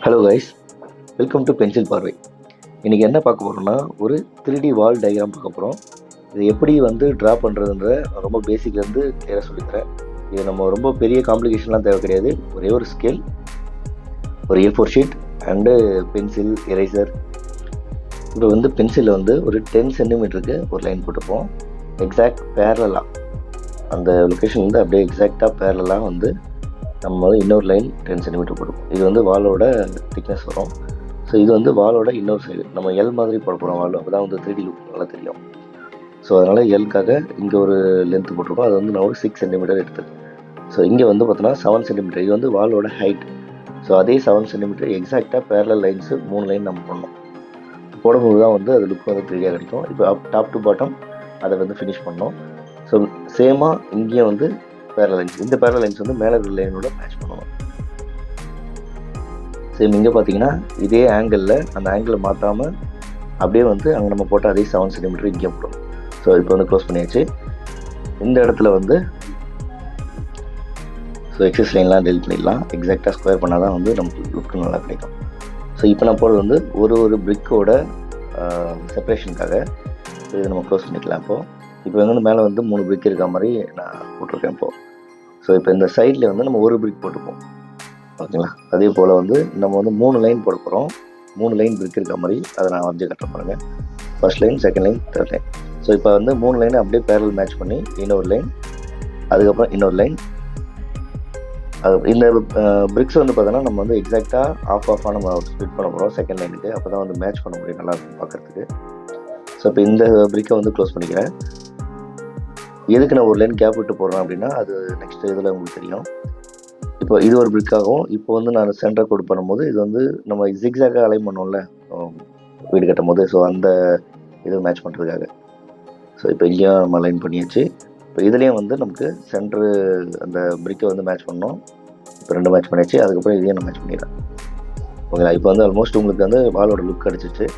Hello guys, welcome to pencil பார்வை. இன்றைக்கி என்ன பார்க்க போகிறோம்னா, ஒரு 3D வால் டயக்ராம் பார்க்க போகிறோம். இது எப்படி ட்ரா பண்ணுறதுன்ற ரொம்ப பேசிக்லேருந்து கிளியராக சொல்லித்தரேன். இது நம்ம ரொம்ப பெரிய காம்ப்ளிகேஷன்லாம் தேவை கிடையாது. ஒரே ஒரு ஸ்கேல், ஒரு A4 sheet and pencil, eraser. இப்போ பென்சிலில் ஒரு 10 சென்டிமீட்டருக்கு ஒரு லைன் போட்டுப்போம். எக்ஸாக்ட் பேரலாக அந்த லொக்கேஷன்லேருந்து அப்படியே எக்ஸாக்டாக பேரலாக நம்ம இன்னொரு லைன் 10 சென்டிமீட்டர் போட்டுப்போம். இது வாலோட திக்னஸ் வரும். ஸோ இது வாலோட இன்னொரு சைடு நம்ம எல் மாதிரி போட போகிறோம். வால் அப்போ தான் 3D லுக் நல்லா தெரியும். ஸோ அதனால் எல்க்காக இங்கே ஒரு லென்த்து போட்டிருக்கோம். அது நான் ஒரு 6 சென்டிமீட்டர் எடுத்துருக்கேன். ஸோ இங்கே பார்த்தோன்னா 7 சென்டிமீட்டர். இது வாலோட ஹைட். ஸோ அதே 7 சென்டிமீட்டர் எக்ஸாக்டாக பேரலல் லைன்ஸு 3 லைன் நம்ம போடணும். போடும்போது தான் அது லுக் 3Dயாக கிடைக்கும். இப்போ டாப் டு பாட்டம் அதை ஃபினிஷ் பண்ணோம். ஸோ சேமாக இங்கேயும் பேரலல் லைன்ஸ், இந்த பேரலல் லைன்ஸ் மேலே இருக்கிற லைனோட மேட்ச் பண்ணணும். சேம் இங்கே பார்த்தீங்கன்னா இதே ஆங்கிளில் அந்த ஆங்கிளை மாற்றாமல் அப்படியே அங்கே நம்ம போட்ட அதே 7 சென்டிமீட்டர் இங்கே போடணும். ஸோ இப்போ க்ளோஸ் பண்ணியாச்சு. இந்த இடத்துல ஸோ எக்ஸஸ் லைன்லாம் டெலிட் பண்ணிடலாம். எக்ஸாக்டாக ஸ்கொயர் பண்ணால் தான் நமக்கு லுக்கு நல்லா கிடைக்கும். ஸோ இப்போ நான் போடுறது ஒரு பிரிக்கோட செப்பரேஷனுக்காக. ஸோ இதை நம்ம க்ளோஸ் பண்ணிக்கலாம். இப்போ மேலே 3 பிரிக் இருக்க மாதிரி நான் போட்டிருக்கேன். ஸோ இப்போ இந்த சைடில் நம்ம ஒரு பிரிக் போட்டுப்போம். ஓகேங்களா? அதே போல் நம்ம 3 லைன் போட போகிறோம். 3 லைன் பிரிக் இருக்க மாதிரி அதை நான் வரைஞ்சி கட்ட பாருங்க. First line, second line, third line. So இப்போ 3 லைனை அப்படியே பேரல் மேட்ச் பண்ணி இன்னொரு லைன், அதுக்கப்புறம் இன்னொரு லைன். அது இந்த பிரிக்ஸ் பார்த்தோன்னா நம்ம எக்ஸாக்டாக ஆஃபாக நம்ம ஸ்பிட் பண்ண போகிறோம் செகண்ட் லைனுக்கு. அப்போ தான் மேட்ச் பண்ண முடியும், நல்லாயிருக்கும் பார்க்குறதுக்கு. ஸோ இப்போ இந்த பிரிக்கை க்ளோஸ் பண்ணிக்கிறேன். எதுக்கு நான் ஒரு லைன் கேப் விட்டு போடுறேன் அப்படின்னா, அது நெக்ஸ்ட் இதில் உங்களுக்கு தெரியும். இப்போ இது ஒரு பிரிக்காகும். இப்போ நான் சென்டர் கோட் பண்ணும்போது இது நம்ம ஜிக்ஸாக்காக அலைன் பண்ணோம்ல வீடு கட்டும் போது. ஸோ அந்த இது மேட்ச் பண்ணுறதுக்காக. ஸோ இப்போ இங்கேயும் நம்ம அலைன் பண்ணியாச்சு. இப்போ இதுலேயும் நமக்கு சென்ட்ரு அந்த பிரிக்கை மேட்ச் பண்ணோம். இப்போ 2 மேட்ச் பண்ணியாச்சு. அதுக்கப்புறம் இதையும் நான் மேட்ச் பண்ணிடுறேன். ஓகேங்களா? இப்போ ஆல்மோஸ்ட் உங்களுக்கு வாலோட லுக் கிடச்சிச்சு.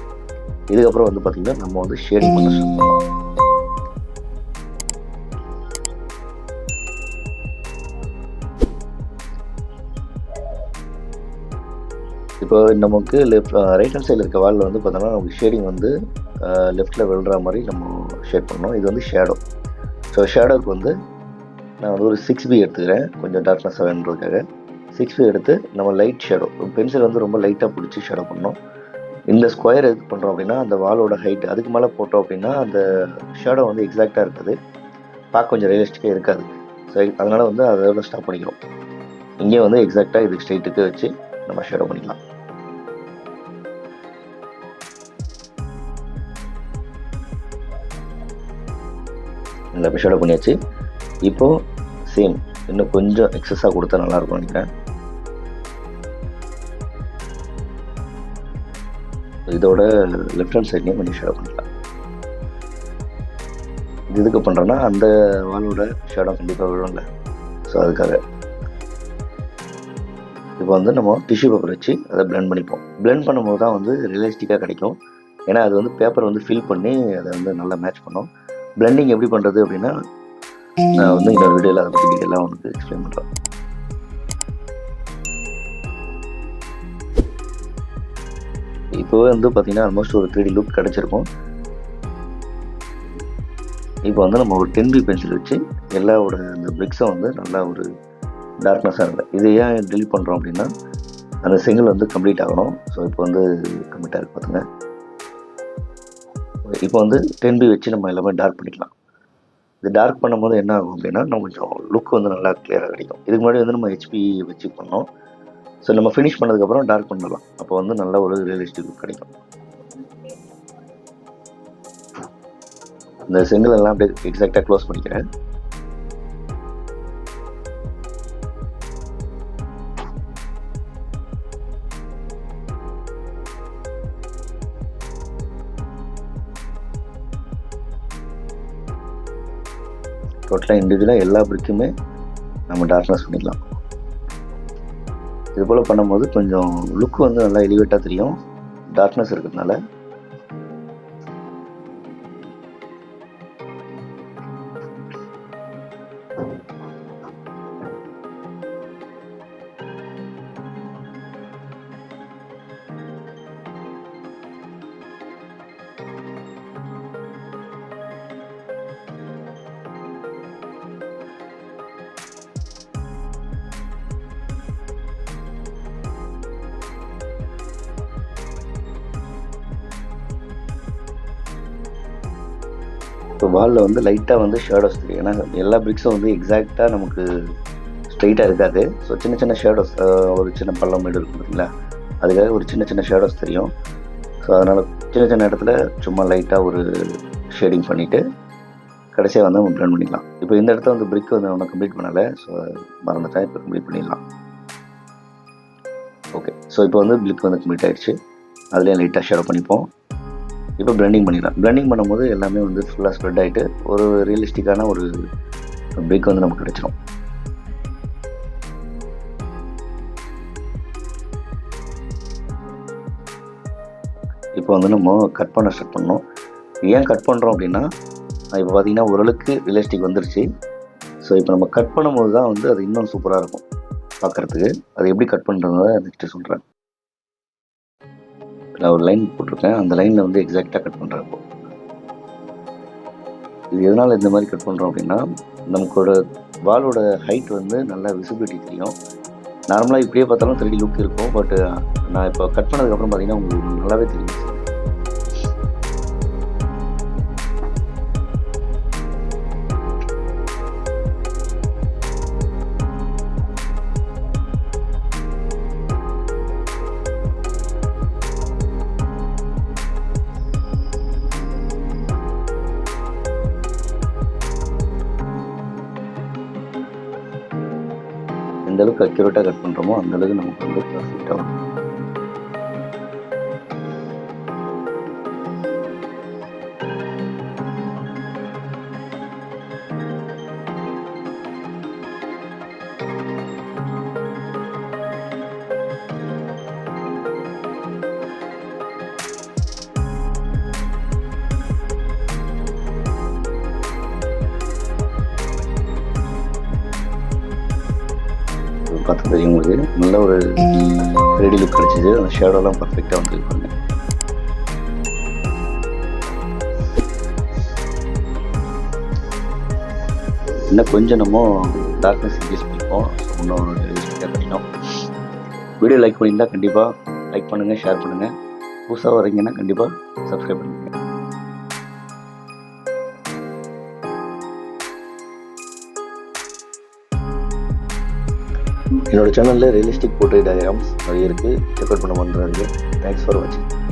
இதுக்கப்புறம் பார்த்திங்கன்னா நம்ம ஷேடிங் பண்ண ஸ்டார்ட் பண்ணோம். இப்போ நமக்கு ரைட் ஹேண்ட் சைடில் இருக்க வாலில் பார்த்தோன்னா நமக்கு ஷேடிங் லெஃப்ட்டில் விழுற மாதிரி நம்ம ஷேட் பண்ணோம். இது ஷேடோ. ஸோ ஷேடோவுக்கு நான் ஒரு 6B எடுத்துக்கிறேன், கொஞ்சம் டார்க்னஸாக வேணுன்றதுக்காக. 6B எடுத்து நம்ம லைட் ஷேடோ, பென்சில் ரொம்ப லைட்டாக பிடிச்சி ஷேடோ பண்ணோம். இந்த ஸ்கொயர் எது பண்ணுறோம் அப்படின்னா, அந்த வாலோட ஹைட் அதுக்கு மேலே போட்டோம் அப்படின்னா அந்த ஷேடோ எக்ஸாக்டாக இருக்காது, பார்க்க கொஞ்சம் ரியலிஸ்டிக்காக இருக்காது. ஸோ அதனால் அதோட ஸ்டாப் பண்ணிக்கிறோம். இங்கே எக்ஸாக்டாக இது ஸ்ட்ரைட்டுக்கு வச்சு நம்ம ஷேடோ பண்ணிக்கலாம். இந்த ஷேடோ பண்ணியாச்சு. இப்போது சேம் இன்னும் கொஞ்சம் எக்ஸஸாக கொடுத்தா நல்லாயிருக்கும்னு நினைக்கிறேன். இதோட லெஃப்ட் ஹேண்ட் சைட்லேயும் கொஞ்சம் ஷேடோ பண்ணிக்கலாம். இது எதுக்கு பண்ணுறோன்னா, அந்த வாலோட ஷேடோ கண்டிப்பாக விழும்ல. ஸோ அதுக்காக இப்போ நம்ம டிஷ்யூ பேப்பர் வச்சு அதை பிளெண்ட் பண்ணிப்போம். பிளெண்ட் பண்ணும்போது தான் ரியலிஸ்டிக்காக கிடைக்கும். ஏன்னா அது பேப்பர் ஃபில் பண்ணி அதை நல்லா மேட்ச் பண்ணும். பிளெண்டிங் எப்படி பண்ணுறது அப்படின்னா, நான் இன்னொரு வீடியோவில் அதை பற்றி டீட்டெயிலாக உங்களுக்கு எக்ஸ்பிளைன் பண்ணுறேன். இப்போவே பார்த்தீங்கன்னா ஆல்மோஸ்ட் ஒரு 3D லுக் கிடச்சிருக்கும். இப்போ நம்ம ஒரு 10B பென்சில் வச்சு எல்லாவோட இந்த பிரிக்ஸும் நல்லா ஒரு டார்க்னஸாக இருக்குது. இதை ஏன் டெலிட் பண்ணுறோம் அப்படின்னா, அந்த செங்கல் கம்ப்ளீட் ஆகணும். ஸோ இப்போ கம்ப்ளீட்டாக இருக்குது பார்த்துங்க. இப்போ 10B வச்சு நம்ம எல்லாமே டார்க் பண்ணிக்கலாம். இது டார்க் பண்ணும்போது என்ன ஆகும் அப்படின்னா, நம்ம கொஞ்சம் லுக் நல்லா கிளியராக கிடைக்கும். இதுக்கு முன்னாடி நம்ம HP வச்சு பண்ணோம். ஸோ நம்ம ஃபினிஷ் பண்ணதுக்கப்புறம் டார்க் பண்ணலாம். அப்போ நல்ல ஒரு ரியலிஸ்டிக் லுக் கிடைக்கும். இந்த செங்கல் எல்லாம் அப்படியே எக்ஸாக்டாக க்ளோஸ் பண்ணிக்கிறேன். டோட்டலாக இண்டிவிஜுவலாக எல்லா பிரிக்குமே நம்ம டார்க்னஸ் பண்ணிக்கலாம். இது போல் பண்ணும்போது கொஞ்சம் லுக் நல்லா எலிவேட்டாக தெரியும், டார்க்னஸ் இருக்கிறதுனால. இப்போ வாலில் வந்து லைட்டாக வந்து ஷேடோஸ் தெரியும். ஏன்னா எல்லா பிரிக்ஸும் வந்து எக்ஸாக்டாக நமக்கு ஸ்ட்ரைட்டாக இருக்காது. ஸோ சின்ன சின்ன ஷேடோஸ், ஒரு சின்ன பள்ளம் மேடு இருக்கும் பார்த்தீங்களா, அதுக்காக ஒரு சின்ன சின்ன ஷேடோஸ் தெரியும். ஸோ அதனால் சின்ன சின்ன இடத்துல சும்மா லைட்டாக ஒரு ஷேடிங் பண்ணிவிட்டு கடைசியாக வந்து நம்ம பிளெண்ட் பண்ணிக்கலாம். இப்போ இந்த இடத்துல வந்து பிரிக் வந்து நம்ம கம்ப்ளீட் பண்ணலை, ஸோ மறந்துட்டேன். இப்போ கம்ப்ளீட் பண்ணிடலாம். ஓகே, ஸோ இப்போ வந்து பிரிக் வந்து கம்ப்ளீட் ஆகிடுச்சு. அதுலேயே லைட்டாக ஷேடோ பண்ணிப்போம். இப்போ பிளெண்டிங் பண்ணிடலாம். பிளெண்டிங் பண்ணும்போது எல்லாமே வந்து ஃபுல்லாக ஸ்ப்ரெட் ஆகிட்டு ஒரு ரியலிஸ்டிக்கான ஒரு பிரிக் வந்து நமக்கு கிடைச்சிடும். இப்போ வந்து நம்ம கட் பண்ண ஸ்டார்ட் பண்ணோம். ஏன் கட் பண்ணுறோம் அப்படின்னா, இப்போ பார்த்தீங்கன்னா ஓரளவுக்கு ரியலிஸ்டிக் வந்துருச்சு. ஸோ இப்போ நம்ம கட் பண்ணும்போது தான் வந்து அது இன்னும் சூப்பராக இருக்கும் பார்க்குறதுக்கு. அது எப்படி கட் பண்ணுறத நெக்ஸ்ட்டு சொல்கிறேன். நான் ஒரு லைன் போட்டிருக்கேன், அந்த லைனில் வந்து எக்ஸாக்டாக கட் பண்ணுறேன். இப்போ இது எதனால் இந்த மாதிரி கட் பண்ணுறோம் அப்படின்னா, நமக்கோட வாலோட ஹைட் வந்து நல்லா விசிபிலிட்டி தெரியும். நார்மலாக இப்படியே பார்த்தாலும் 3D லுக் இருக்கும். பட் நான் இப்போ கட் பண்ணதுக்கப்புறம் பார்த்தீங்கன்னா உங்களுக்கு நல்லாவே தெரியும். எந்த அளவுக்கு அக்யூரேட்டாக கட் பண்ணுறோமோ அந்த அளவுக்கு நமக்கு வந்து பர்ஃபெக்டாக வரும். பார்த்து தெரியும் உங்களுக்கு நல்ல ஒரு 3D லுக் கிடச்சிது. அந்த ஷேடோலாம் பர்ஃபெக்டாக வந்துருப்பாங்க. இன்னும் கொஞ்சம் நம்ம டார்க்னஸ் இன்க்ரீஸ் பண்ணிப்போம். இன்னும் ரியலிஸ்டிக்காக கிடைக்கும். வீடியோ லைக் பண்ணியிருந்தால் கண்டிப்பாக லைக் பண்ணுங்கள், ஷேர் பண்ணுங்கள். புதுசாக வரீங்கன்னா கண்டிப்பாக சப்ஸ்கிரைப் பண்ணுங்கள். என்னோட சேனலில் ரியலிஸ்டிக் போர்ட்ரேட் டயக்ராம்ஸ் நிறைய இருக்குது. செக் அவுட் பண்ண பண்ணுறாங்க. தேங்க்ஸ் ஃபார் வாட்சிங்.